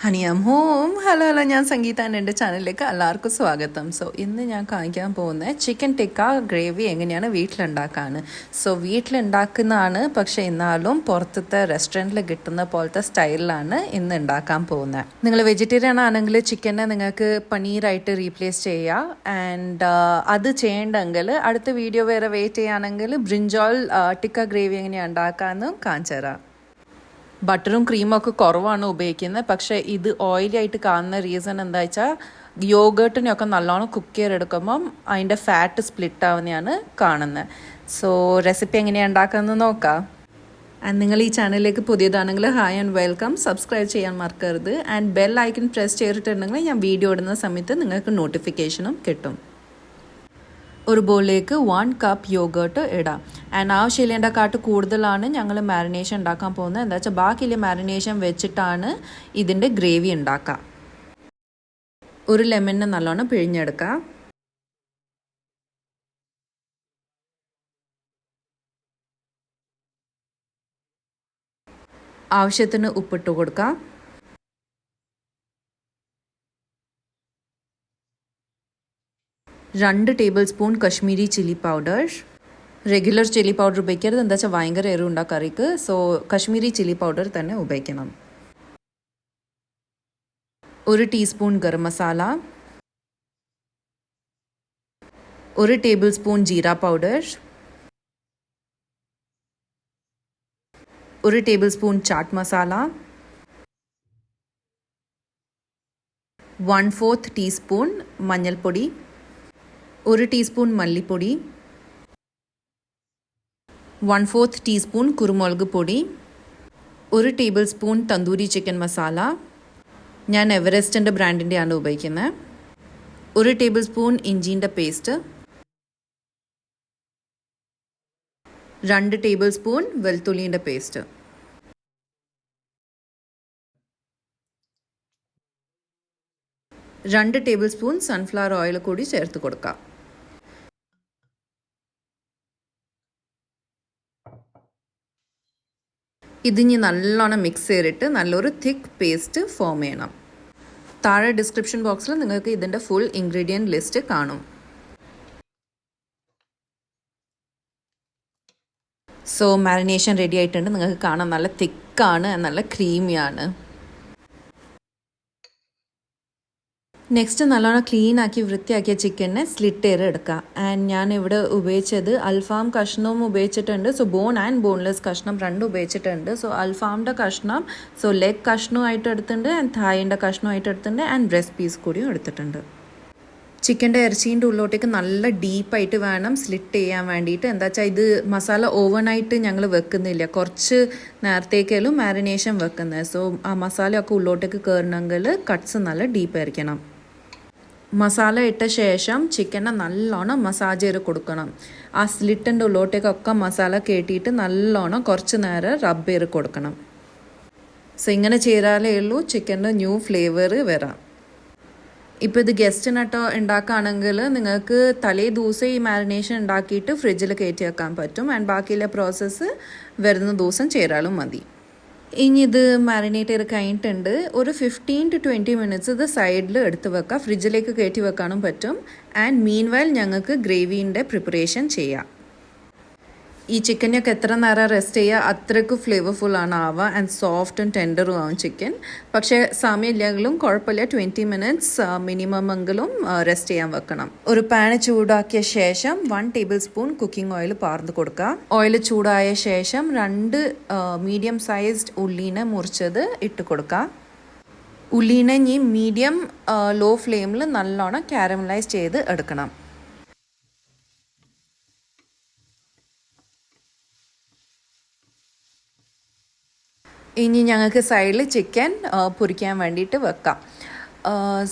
Honey ആം home. Hello, ഞാൻ സംഗീത. എൻ്റെ ചാനലിലേക്ക് എല്ലാവർക്കും സ്വാഗതം. സോ ഇന്ന് ഞാൻ കാണിക്കാൻ പോകുന്നത് ചിക്കൻ ടിക്ക ഗ്രേവി എങ്ങനെയാണ് വീട്ടിലുണ്ടാക്കാണ്. സോ വീട്ടിലുണ്ടാക്കുന്നതാണ്, പക്ഷേ എന്നാലും പുറത്തത്തെ റെസ്റ്റോറൻറ്റിൽ കിട്ടുന്ന പോലത്തെ സ്റ്റൈലിലാണ് ഇന്ന് ഉണ്ടാക്കാൻ പോകുന്നത്. നിങ്ങൾ വെജിറ്റേറിയൻ ആണെങ്കിൽ ചിക്കനെ നിങ്ങൾക്ക് പനീറായിട്ട് റീപ്ലേസ് ചെയ്യുക. ആൻഡ് അത് ചെയ്യേണ്ടെങ്കിൽ അടുത്ത വീഡിയോ വേറെ വെയിറ്റ് ചെയ്യുകയാണെങ്കിൽ ബ്രിഞ്ചോൾ ടിക്ക ഗ്രേവി എങ്ങനെയാണ് ഉണ്ടാക്കാമെന്നും കാണിച്ചു തരാം. ബട്ടറും ക്രീമും ഒക്കെ കുറവാണ് ഉപയോഗിക്കുന്നത്, പക്ഷേ ഇത് ഓയിലി ആയിട്ട് കാണുന്ന റീസൺ എന്താ വെച്ചാൽ യോഗേർട്ടിനെയൊക്കെ നല്ലോണം കുക്ക് ചെയ്തെടുക്കുമ്പം അതിൻ്റെ ഫാറ്റ് സ്പ്ലിറ്റ് ആവുന്നതാണ് കാണുന്നത്. സോ റെസിപ്പി എങ്ങനെയാണ് ഉണ്ടാക്കുന്നത് നോക്കാം. ആൻഡ് നിങ്ങൾ ഈ ചാനലിലേക്ക് പുതിയതാണെങ്കിൽ ഹായ് ആൻഡ് വെൽക്കം. സബ്സ്ക്രൈബ് ചെയ്യാൻ മറക്കരുത്. ആൻഡ് ബെൽ ഐക്കൺ പ്രസ് ചെയ്തിട്ടുണ്ടെങ്കിൽ ഞാൻ വീഡിയോ ഇടുന്ന സമയത്ത് നിങ്ങൾക്ക് നോട്ടിഫിക്കേഷനും കിട്ടും. ഒരു ബോളിലേക്ക് 1 കപ്പ് യോഗേർട്ട് ഇടാം. ആൻഡ് ആവശ്യമില്ലേണ്ടക്കാട്ട് കൂടുതലാണ് ഞങ്ങൾ മാരിനേഷൻ ഉണ്ടാക്കാൻ പോകുന്നത്. എന്താ വെച്ചാൽ ബാക്കിയുള്ള മാരിനേഷൻ വെച്ചിട്ടാണ് ഇതിൻ്റെ ഗ്രേവി ഉണ്ടാക്കുക. ഒരു ലെമണിനെ നല്ലോണം പിഴിഞ്ഞെടുക്കാം. ആവശ്യത്തിന് ഉപ്പിട്ട് കൊടുക്കാം. രണ്ട് tablespoon Kashmiri chilli powder. Regular chilli powder ഉപയോഗിക്കരുത്, എന്താ വെച്ചാൽ ഭയങ്കര എരിവുണ്ടാകും കറിക്ക്. സോ കശ്മീരി ചില്ലി പൗഡർ തന്നെ ഉപയോഗിക്കണം. ഒരു ടീസ്പൂൺ ഗരം മസാല, ഒരു ടേബിൾ സ്പൂൺ ജീര പൗഡർ, ഒരു tablespoon chaat masala, 1/4 teaspoon മഞ്ഞൾപ്പൊടി, ഒരു ടീസ്പൂൺ മല്ലിപ്പൊടി, 1/4 ടീസ്പൂൺ കുരുമുളക് പൊടി, ഒരു tablespoon tandoori chicken masala. ഞാൻ എവറസ്റ്റിൻ്റെ ബ്രാൻഡിൻ്റെയാണ് ഉപയോഗിക്കുന്നത്. ഒരു ടേബിൾ സ്പൂൺ ഇഞ്ചിൻ്റെ പേസ്റ്റ്, 2 ടേബിൾ സ്പൂൺ വെളുത്തുള്ളിൻ്റെ പേസ്റ്റ്, രണ്ട് ടേബിൾ സ്പൂൺ സൺഫ്ലവർ ഓയിൽ കൂടി ചേർത്ത് കൊടുക്കാം. ഇതിനി നല്ലോണം മിക്സ് ചെയ്തിട്ട് നല്ലൊരു തിക്ക് പേസ്റ്റ് ഫോം ചെയ്യണം. താഴെ ഡിസ്ക്രിപ്ഷൻ ബോക്സിൽ നിങ്ങൾക്ക് ഇതിൻ്റെ ഫുൾ ഇൻഗ്രീഡിയൻറ്റ് ലിസ്റ്റ് കാണും. സോ മാരിനേഷൻ റെഡി ആയിട്ടുണ്ട്. നിങ്ങൾക്ക് കാണാം നല്ല തിക്കാണ്, നല്ല ക്രീമിയാണ്. നെക്സ്റ്റ് നല്ലോണം ക്ലീൻ ആക്കി വൃത്തിയാക്കിയ ചിക്കനെ സ്ലിറ്റ് ചെയ്ത് എടുക്കുക. ആൻഡ് ഞാൻ ഇവിടെ ഉപയോഗിച്ചത് അൽഫാം കഷ്ണവും ഉപയോഗിച്ചിട്ടുണ്ട്. സോ ബോൺ ആൻഡ് ബോൺലെസ് കഷ്ണം രണ്ടും ഉപയോഗിച്ചിട്ടുണ്ട്. സോ അൽഫാമിൻ്റെ കഷ്ണം, സോ ലെഗ് കഷ്ണമായിട്ട് എടുത്തിട്ടുണ്ട്, ആൻഡ് തായിൻ്റെ കഷ്ണമായിട്ട് എടുത്തിട്ടുണ്ട്, ആൻഡ് ബ്രസ്റ്റ് പീസ് കൂടിയും എടുത്തിട്ടുണ്ട്. ചിക്കൻ്റെ ഇറച്ചീൻ്റെ ഉള്ളിലോട്ടേക്ക് നല്ല ഡീപ്പായിട്ട് വേണം സ്ലിറ്റ് ചെയ്യാൻ വേണ്ടിയിട്ട്. എന്താ വെച്ചാൽ ഇത് മസാല ഓവർനൈറ്റ് ഞങ്ങൾ വെക്കുന്നില്ല, കുറച്ച് നേരത്തേക്കാലും മാരിനേഷൻ വെക്കുന്നത്. സോ ആ മസാലയൊക്കെ ഉള്ളിലോട്ടേക്ക് കയറണമെങ്കിൽ കട്ട്സ് നല്ല ഡീപ്പായിരിക്കണം. മസാല ഇട്ട ശേഷം ചിക്കനെ നല്ലോണം മസാജ് ചെയ്ത് കൊടുക്കണം. ആ സ്ലിറ്റിൻ്റെ ഉള്ളിലോട്ടേക്കൊക്കെ മസാല കയറ്റിയിട്ട് നല്ലോണം കുറച്ച് നേരം റബ്ബ് ചെയ്ത് കൊടുക്കണം. സോ ഇങ്ങനെ ചെയ്താലേ ഉള്ളൂ ചിക്കൻ്റെ ന്യൂ ഫ്ലേവർ വരാം. ഇപ്പോൾ ഇത് ഗസ്റ്റിനട്ടോ ഉണ്ടാക്കുകയാണെങ്കിൽ നിങ്ങൾക്ക് തലേ ദിവസം ഈ മാരിനേഷൻ ഉണ്ടാക്കിയിട്ട് ഫ്രിഡ്ജിൽ കയറ്റി വെക്കാൻ പറ്റും. ആൻഡ് ബാക്കിയുള്ള പ്രോസസ്സ് വരുന്ന ദിവസം ചെയ്താലും മതി. ഇനി ഇത് മാരിനേറ്റ് ചെയ്ത് കഴിഞ്ഞിട്ടുണ്ട്. ഒരു 15 to 20 മിനിറ്റ്സ് ഇത് സൈഡിൽ എടുത്ത് വെക്കാം. ഫ്രിഡ്ജിലേക്ക് കയറ്റി വെക്കാനും പറ്റും. ആൻഡ് മീൻ വൈൽ ഞങ്ങൾക്ക് ഗ്രേവീൻ്റെ പ്രിപ്പറേഷൻ ചെയ്യാം. ഈ ചിക്കനൊക്കെ എത്ര നേരം റെസ്റ്റ് ചെയ്യുക അത്രയ്ക്ക് ഫ്ലേവർഫുള്ളാണ് ആവുക. ആൻഡ് സോഫ്റ്റ് ആൻഡ് ടെൻഡറും ആവും ചിക്കൻ. പക്ഷേ സമയമില്ലെങ്കിലും കുഴപ്പമില്ല, 20 മിനിറ്റ്സ് മിനിമം എങ്കിലും റെസ്റ്റ് ചെയ്യാൻ വെക്കണം. ഒരു പാന് ചൂടാക്കിയ ശേഷം 1 ടേബിൾ സ്പൂൺ കുക്കിംഗ് ഓയിൽ പാർന്ന് കൊടുക്കുക. ഓയിൽ ചൂടായ ശേഷം 2 മീഡിയം സൈസ്ഡ് ഉള്ളീനെ മുറിച്ചത് ഇട്ട് കൊടുക്കുക. ഉള്ളീനെ ഇനി മീഡിയം ലോ ഫ്ലെയിമിൽ നല്ലോണം കാരമലൈസ് ചെയ്ത് എടുക്കണം. ഇനി ഞങ്ങൾക്ക് സൈഡിൽ ചിക്കൻ പൊരിക്കാൻ വേണ്ടിയിട്ട് വെക്കാം.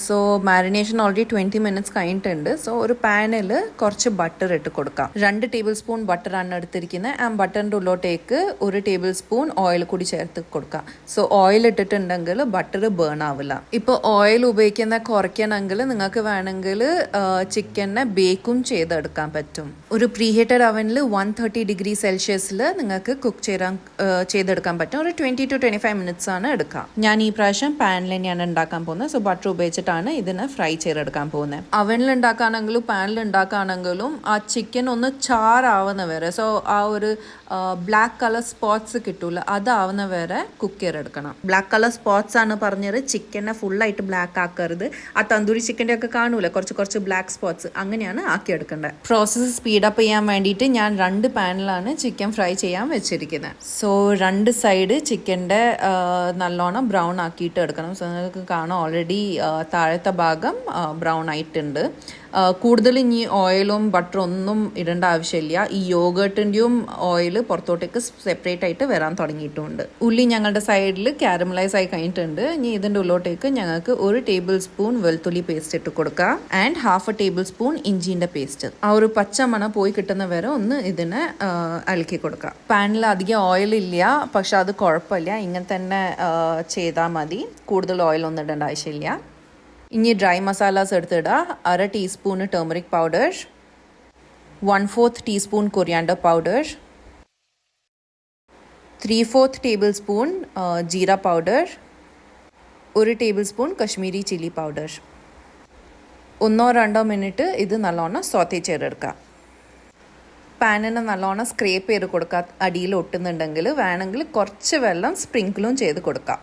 സോ മാരിനേഷൻ ഓൾറെഡി 20 മിനിറ്റ്സ് കഴിഞ്ഞിട്ടുണ്ട്. സോ ഒരു പാനിൽ കുറച്ച് ബട്ടർ ഇട്ട് കൊടുക്കാം. 2 ടേബിൾ സ്പൂൺ ബട്ടറാണ് എടുത്തിരിക്കുന്നത്. ആ ബട്ടറിൻ്റെ ഉള്ളിലോട്ടേക്ക് 1 ടേബിൾ സ്പൂൺ ഓയിൽ കൂടി ചേർത്ത് കൊടുക്കാം. സോ ഓയിൽ ഇട്ടിട്ടുണ്ടെങ്കിൽ ബട്ടർ ബേൺ ആവില്ല. ഇപ്പോൾ ഓയിൽ ഉപയോഗിക്കുന്ന കുറയ്ക്കണമെങ്കിൽ നിങ്ങൾക്ക് വേണമെങ്കിൽ ചിക്കനെ ബേക്കും ചെയ്തെടുക്കാൻ പറ്റും. ഒരു പ്രീ ഹീറ്റഡ് അവനിൽ 130 ഡിഗ്രി സെൽഷ്യസിൽ നിങ്ങൾക്ക് കുക്ക് ചെയ്തെടുക്കാൻ പറ്റും. ഒരു 20 to 25 മിനിറ്റ്സ് ആണ് എടുക്കുക. ഞാൻ ഈ പ്രാവശ്യം പാനിൽ തന്നെയാണ് ഉണ്ടാക്കാൻ പോകുന്നത്. സോ ബട്ടർ ഉപയോഗിച്ചിട്ടാണ് ഇതിനെ ഫ്രൈ ചെയ്തെടുക്കാൻ പോകുന്നത്. അവനിൽ ഉണ്ടാക്കുകയാണെങ്കിലും പാനിൽ ഉണ്ടാക്കുകയാണെങ്കിലും ആ ചിക്കൻ ഒന്ന് ചാറാവുന്ന വരെ, സോ ആ ഒരു ബ്ലാക്ക് കളർ സ്പോട്ട്സ് കിട്ടൂല, അതാവുന്ന വരെ കുക്ക് ചെയ്തെടുക്കണം. ബ്ലാക്ക് കളർ സ്പോട്ട്സ് ആണ് പറഞ്ഞത്, ചിക്കനെ ഫുള്ളായിട്ട് ബ്ലാക്ക് ആക്കരുത്. ആ തന്തൂരി ചിക്കൻ്റെ ഒക്കെ കാണൂല കുറച്ച് ബ്ലാക്ക് സ്പോട്ട്സ്, അങ്ങനെയാണ് ആക്കിയെടുക്കേണ്ടത്. പ്രോസസ്സ് സ്പീഡപ്പ് ചെയ്യാൻ വേണ്ടിയിട്ട് ഞാൻ 2 പാനിലാണ് ചിക്കൻ ഫ്രൈ ചെയ്യാൻ വെച്ചിരിക്കുന്നത്. സോ 2 സൈഡ് ചിക്കൻ്റെ നല്ലോണം ബ്രൗൺ ആക്കിയിട്ട് എടുക്കണം. സോ നിങ്ങൾക്ക് കാണാം ഓൾറെഡി താഴത്തെ ഭാഗം ബ്രൗൺ ആയിട്ടുണ്ട്. കൂടുതൽ ഇനി ഓയിലും ബട്ടറും ഒന്നും ഇടേണ്ട ആവശ്യമില്ല. ഈ യോഗേർട്ടിൻ്റെയും ഓയിൽ പുറത്തോട്ടേക്ക് സെപ്പറേറ്റ് ആയിട്ട് വരാൻ തുടങ്ങിയിട്ടുണ്ട്. ഉള്ളി ഞങ്ങളുടെ സൈഡിൽ കാരമലൈസ് ആയി കഴിഞ്ഞിട്ടുണ്ട്. ഇനി ഇതിൻ്റെ ഉള്ളിലോട്ടേക്ക് ഞങ്ങൾക്ക് 1 ടേബിൾ സ്പൂൺ വെളുത്തുള്ളി പേസ്റ്റ് ഇട്ട് കൊടുക്കുക ആൻഡ് 1/2 ടേബിൾ സ്പൂൺ ഇഞ്ചിൻ്റെ പേസ്റ്റ്. ആ ഒരു പച്ചമണം പോയി കിട്ടുന്ന വരെ ഒന്ന് ഇതിനെ ഇളക്കി കൊടുക്കുക. പാനിൽ അധികം ഓയിൽ ഇല്ല, പക്ഷെ അത് കുഴപ്പമില്ല, ഇങ്ങനെ തന്നെ ചെയ്താൽ മതി. കൂടുതൽ ഓയിൽ ഒന്നും ഇടേണ്ട ആവശ്യമില്ല. ഇനി ഡ്രൈ മസാലാസ് എടുത്തിടുക. 1/2 teaspoon turmeric powder, 1/4 teaspoon coriander powder, 3/4 tablespoon jeera powder, 1 tablespoon Kashmiri chilli powder. 1-2 minute ഇത് നല്ലോണം സോത്തേ ചെയ്തെടുക്കുക. പാനിന് നല്ലോണം സ്ക്രേപ്പ് ചെയ്ത് കൊടുക്കുക. അടിയിൽ ഒട്ടുന്നുണ്ടെങ്കിൽ വേണമെങ്കിൽ കുറച്ച് വെള്ളം സ്പ്രിങ്കിളും ചെയ്ത് കൊടുക്കുക.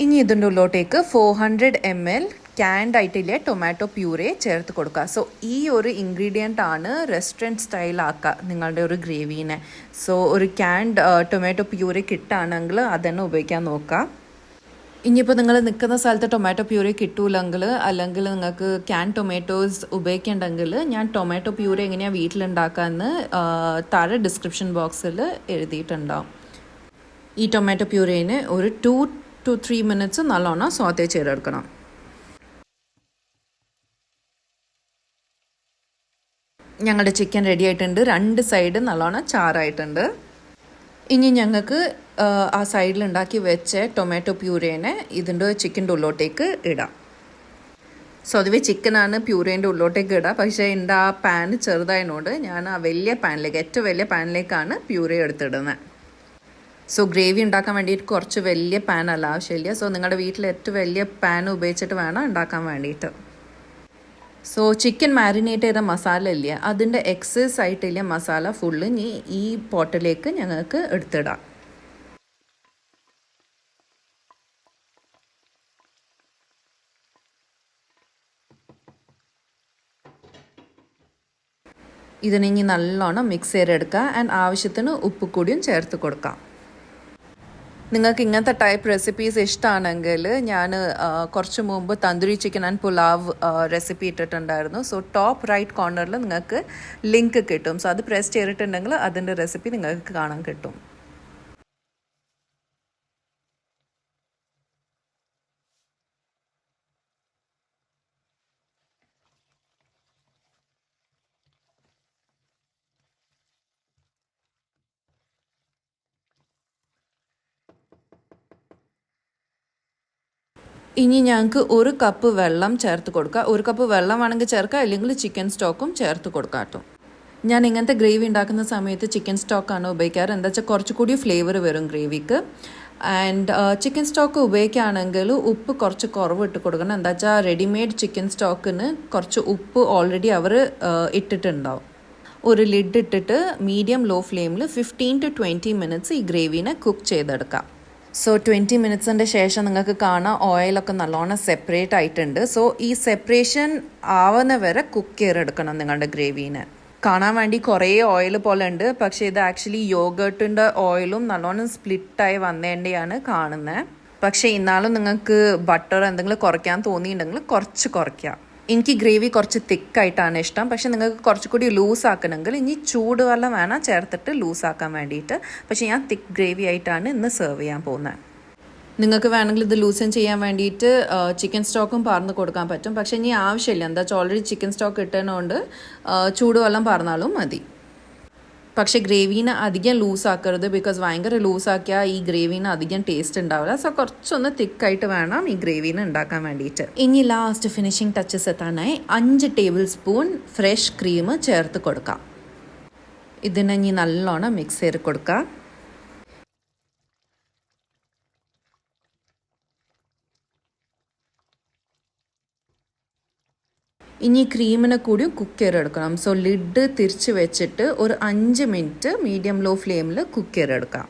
ഇനി ഇതിൻ്റെ ഉള്ളിലോട്ടേക്ക് 400 ml ക്യാൻഡ് ആയിട്ടില്ലേ ടൊമാറ്റോ പ്യൂരേ ചേർത്ത് കൊടുക്കുക. സോ ഈ ഒരു ഇൻഗ്രീഡിയൻ്റ് ആണ് റെസ്റ്റോറൻറ്റ് സ്റ്റൈലാക്കുക നിങ്ങളുടെ ഒരു ഗ്രേവീനെ. സോ ഒരു ക്യാൻഡ് ടൊമാറ്റോ പ്യൂരേ കിട്ടുകയാണെങ്കിൽ അതന്നെ ഉപയോഗിക്കാൻ നോക്കുക. ഇനിയിപ്പോൾ നിങ്ങൾ നിൽക്കുന്ന സ്ഥലത്ത് ടൊമാറ്റോ പ്യൂരേ കിട്ടൂലെങ്കിൽ, അല്ലെങ്കിൽ നിങ്ങൾക്ക് ക്യാൻ ടൊമാറ്റോസ് ഉപയോഗിക്കേണ്ടെങ്കിൽ ഞാൻ ടൊമാറ്റോ പ്യൂരേ എങ്ങനെയാണ് വീട്ടിലുണ്ടാക്കാമെന്ന് താഴെ ഡിസ്ക്രിപ്ഷൻ ബോക്സിൽ എഴുതിയിട്ടുണ്ടാവും. ഈ ടൊമാറ്റോ പ്യൂരേനെ ഒരു 2 to 3 മിനിറ്റ്സ് നല്ലോണം സോത്തേ ചെയ്തെടുക്കണം. ഞങ്ങളുടെ ചിക്കൻ റെഡി ആയിട്ടുണ്ട്. 2 സൈഡ് നല്ലോണം ചാറായിട്ടുണ്ട്. ഇനി ഞങ്ങൾക്ക് ആ സൈഡിൽ ഉണ്ടാക്കി വെച്ച ടൊമാറ്റോ പ്യൂരേനെ ഇതിൻ്റെ ചിക്കൻ്റെ ഉള്ളിലോട്ടേക്ക് ഇടാം. സോ അതുവേ ചിക്കനാണ് പ്യൂരേൻ്റെ ഉള്ളിലോട്ടേക്ക് ഇടുക. പക്ഷേ എൻ്റെ ആ പാൻ ചെറുതായതുകൊണ്ട് ഞാൻ ആ വലിയ പാനിലേക്ക്, ഏറ്റവും വലിയ പാനിലേക്കാണ് പ്യൂരേ എടുത്തിടുന്നത്. സോ ഗ്രേവി ഉണ്ടാക്കാൻ വേണ്ടിയിട്ട് കുറച്ച് വലിയ പാൻ അല്ല ആവശ്യമില്ല. സോ നിങ്ങളുടെ വീട്ടിൽ ഏറ്റവും വലിയ പാൻ ഉപയോഗിച്ചിട്ട് വേണം ഉണ്ടാക്കാൻ വേണ്ടിയിട്ട്. സോ ചിക്കൻ മാരിനേറ്റ് ചെയ്ത മസാല ഇല്ല, അതിൻ്റെ എക്സസ് ആയിട്ടില്ല മസാല ഫുള്ള് ഈ പോട്ടിലേക്ക് ഞങ്ങൾക്ക് എടുത്തിടാം. ഇതിനെ ഇനി നല്ലോണം മിക്സ് ചെയ്തെടുക്കുക ആൻഡ് ആവശ്യത്തിന് ഉപ്പ് കൂടിയും ചേർത്ത് കൊടുക്കാം. നിങ്ങൾക്ക് ഇങ്ങനത്തെ ടൈപ്പ് റെസിപ്പീസ് ഇഷ്ടമാണെങ്കിൽ ഞാൻ കുറച്ച് മുമ്പ് tandoori chicken and pulao recipe ഇട്ടിട്ടുണ്ടായിരുന്നു. സോ ടോപ്പ് റൈറ്റ് കോർണറിൽ നിങ്ങൾക്ക് ലിങ്ക് കിട്ടും. സോ അത് പ്രസ് ചെയ്തിട്ടുണ്ടെങ്കിൽ അതിൻ്റെ റെസിപ്പി നിങ്ങൾക്ക് കാണാൻ കിട്ടും. ഇനി ഞങ്ങൾക്ക് 1 കപ്പ് വെള്ളം ചേർത്ത് കൊടുക്കുക. 1 കപ്പ് വെള്ളം വേണമെങ്കിൽ ചേർക്കുക, അല്ലെങ്കിൽ ചിക്കൻ സ്റ്റോക്കും ചേർത്ത് കൊടുക്കാം കേട്ടോ. ഞാൻ ഇങ്ങനത്തെ ഗ്രേവി ഉണ്ടാക്കുന്ന സമയത്ത് ചിക്കൻ സ്റ്റോക്കാണ് ഉപയോഗിക്കാറ്. എന്താ വെച്ചാൽ കുറച്ചുകൂടി ഫ്ലേവർ വരും ഗ്രേവിക്ക്. ആൻഡ് ചിക്കൻ സ്റ്റോക്ക് ഉപയോഗിക്കുകയാണെങ്കിൽ ഉപ്പ് കുറച്ച് കുറവ് ഇട്ട് കൊടുക്കണം. എന്താ വെച്ചാൽ റെഡിമെയ്ഡ് ചിക്കൻ സ്റ്റോക്കിന് കുറച്ച് ഉപ്പ് ഓൾറെഡി അവർ ഇട്ടിട്ടുണ്ടാവും. ഒരു ലിഡ് ഇട്ടിട്ട് മീഡിയം ലോ ഫ്ലെയിമിൽ 15 to 20 മിനിറ്റ്സ് ഈ ഗ്രേവീനെ കുക്ക് ചെയ്തെടുക്കാം. സോ 20 മിനിറ്റ്സിൻ്റെ ശേഷം നിങ്ങൾക്ക് കാണാം ഓയിലൊക്കെ നല്ലോണം സെപ്പറേറ്റ് ആയിട്ടുണ്ട്. സോ ഈ സെപ്പറേഷൻ ആവുന്ന വരെ കുക്ക് ചെയ്തെടുക്കണം നിങ്ങളുടെ ഗ്രേവീനെ. കാണാൻ വേണ്ടി കുറേ ഓയിൽ പോലെ ഉണ്ട്, പക്ഷേ ഇത് ആക്ച്വലി യോഗേർട്ടിൻ്റെ ഓയിലും നല്ലോണം സ്പ്ലിറ്റായി വന്നതിൻ്റെയാണ് കാണുന്നത്. പക്ഷേ ഇന്നാളും നിങ്ങൾക്ക് ബട്ടർ എന്തെങ്കിലും കുറയ്ക്കാൻ തോന്നിയിട്ടുണ്ടെങ്കിൽ കുറച്ച് കുറയ്ക്കാം. എനിക്ക് ഗ്രേവി കുറച്ച് തിക്കായിട്ടാണ് ഇഷ്ടം, പക്ഷേ നിങ്ങൾക്ക് കുറച്ചുകൂടി ലൂസ് ആക്കണമെങ്കിൽ ഇനി ചൂടുവെള്ളം വേണം ചേർത്തിട്ട് ലൂസാക്കാൻ വേണ്ടിയിട്ട്. പക്ഷേ ഞാൻ തിക്ക് ഗ്രേവി ആയിട്ടാണ് ഇന്ന് സെർവ് ചെയ്യാൻ പോകുന്നത്. നിങ്ങൾക്ക് വേണമെങ്കിൽ ഇത് ലൂസൻ ചെയ്യാൻ വേണ്ടിയിട്ട് ചിക്കൻ സ്റ്റോക്കും പാർന്ന് കൊടുക്കാൻ പറ്റും. പക്ഷേ ഇനി ആവശ്യമില്ല, എന്താ വെച്ചാൽ ഓൾറെഡി ചിക്കൻ സ്റ്റോക്ക് ഇട്ടതുകൊണ്ട് ചൂടുവെള്ളം പാർന്നാലും മതി. പക്ഷേ ഗ്രേവീനെ അധികം ലൂസാക്കരുത്, ബിക്കോസ് ഭയങ്കര ലൂസാക്കിയാൽ ഈ ഗ്രേവീന് അധികം ടേസ്റ്റ് ഉണ്ടാവില്ല. സോ കുറച്ചൊന്ന് തിക്കായിട്ട് വേണം ഈ ഗ്രേവീനെ ഉണ്ടാക്കാൻ വേണ്ടിയിട്ട്. ഇനി ലാസ്റ്റ് ഫിനിഷിംഗ് ടച്ചസ് എത്താനായി 5 ടേബിൾ സ്പൂൺ ഫ്രഷ് ക്രീം ചേർത്ത് കൊടുക്കാം. ഇതിനെ ഇനി നല്ലോണം മിക്സ് ചെയ്ത് കൊടുക്കാം. ഇനി ക്രീമിനെ കൂടി കുക്ക് ചെയ്തെടുക്കണം. സോ ലിഡ് തിരിച്ച് വെച്ചിട്ട് ഒരു 5 മിനിറ്റ് മീഡിയം ലോ ഫ്ലെയിമിൽ കുക്ക് ചെയ്തെടുക്കാം.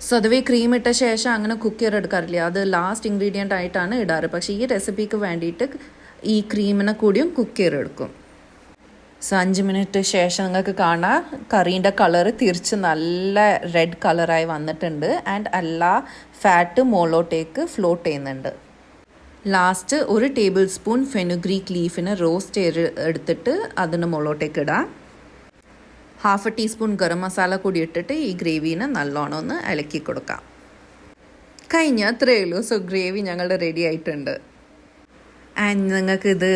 സോ അതുവേ ക്രീം ഇട്ട ശേഷം അങ്ങനെ കുക്ക് ചെയ്തെടുക്കാറില്ല, അത് ലാസ്റ്റ് ഇൻഗ്രീഡിയൻ്റ് ആയിട്ടാണ് ഇടാറ്. പക്ഷേ ഈ റെസിപ്പിക്ക് വേണ്ടിയിട്ട് ഈ ക്രീമിനെ കൂടിയും കുക്ക് ചെയ്തെടുക്കും. സോ 5 മിനിറ്റ് ശേഷം നിങ്ങൾക്ക് കാണാം കറീൻ്റെ കളറ് തിരിച്ച് നല്ല റെഡ് കളറായി വന്നിട്ടുണ്ട്. ആൻഡ് എല്ലാ ഫാറ്റ് മുകളിലോട്ടേക്ക് ഫ്ലോട്ട് ചെയ്യുന്നുണ്ട്. ലാസ്റ്റ് 1 ടേബിൾ സ്പൂൺ ഫെനുഗ്രീക്ക് ലീഫിനെ റോസ്റ്റ് എടുത്തിട്ട് അതിന് മുകളിലോട്ടേക്ക് ഇടാം. 1/2 ടീസ്പൂൺ ഗരം മസാല കൂടി ഇട്ടിട്ട് ഈ ഗ്രേവീനെ നല്ലോണം ഒന്ന് ഇളക്കി കൊടുക്കാം. കഴിഞ്ഞ അത്രയേ ഉള്ളൂ. സോ ഗ്രേവി ഞങ്ങളുടെ റെഡി ആയിട്ടുണ്ട്. ആൻഡ് നിങ്ങൾക്ക് ഇത്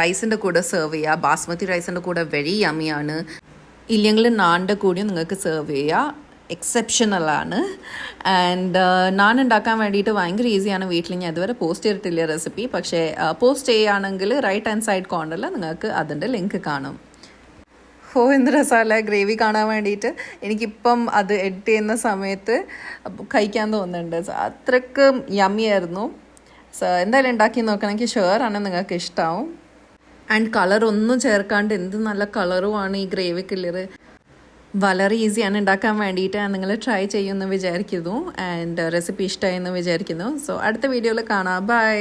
റൈസിൻ്റെ കൂടെ സെർവ് ചെയ്യുക. ബാസ്മതി റൈസിൻ്റെ കൂടെ വെരി യമ്മിയാണ്. ഇല്ലെങ്കിൽ നാണിൻ്റെ കൂടിയും നിങ്ങൾക്ക് സെർവ് ചെയ്യുക. എക്സെപ്ഷണലാണ്. ആൻഡ് നാൻ ഉണ്ടാക്കാൻ വേണ്ടിയിട്ട് ഭയങ്കര ഈസിയാണ്. വീട്ടിൽ ഞാൻ ഇതുവരെ പോസ്റ്റ് ചെയ്തിട്ടില്ല റെസിപ്പി, പക്ഷേ പോസ്റ്റ് ചെയ്യുകയാണെങ്കിൽ റൈറ്റ് ഹാൻഡ് സൈഡ് കോർണറിൽ നിങ്ങൾക്ക് അതിൻ്റെ ലിങ്ക് കാണും. എന്ത് രസമല്ല ഗ്രേവി കാണാൻ വേണ്ടിയിട്ട്. എനിക്കിപ്പം അത് എഡിറ്റ് ചെയ്യുന്ന സമയത്ത് കഴിക്കാൻ തോന്നുന്നുണ്ട്. അത്രയ്ക്ക് യമ്മിയായിരുന്നു. സോ എന്തായാലും ഉണ്ടാക്കി നോക്കണം. എനിക്ക് ഷുവറാണ് നിങ്ങൾക്ക് ഇഷ്ടമാവും. ആൻഡ് കളറൊന്നും ചേർക്കാണ്ട് എന്ത് നല്ല കളറുമാണ് ഈ ഗ്രേവി കില്ലർ. വളരെ ഈസിയാണ് ഉണ്ടാക്കാൻ വേണ്ടിയിട്ട്. നിങ്ങൾ ട്രൈ ചെയ്യുമെന്ന് വിചാരിക്കുന്നു. ആൻഡ് റെസിപ്പി ഇഷ്ടമായി എന്ന് വിചാരിക്കുന്നു. സോ അടുത്ത വീഡിയോയിൽ കാണാം. ബൈ.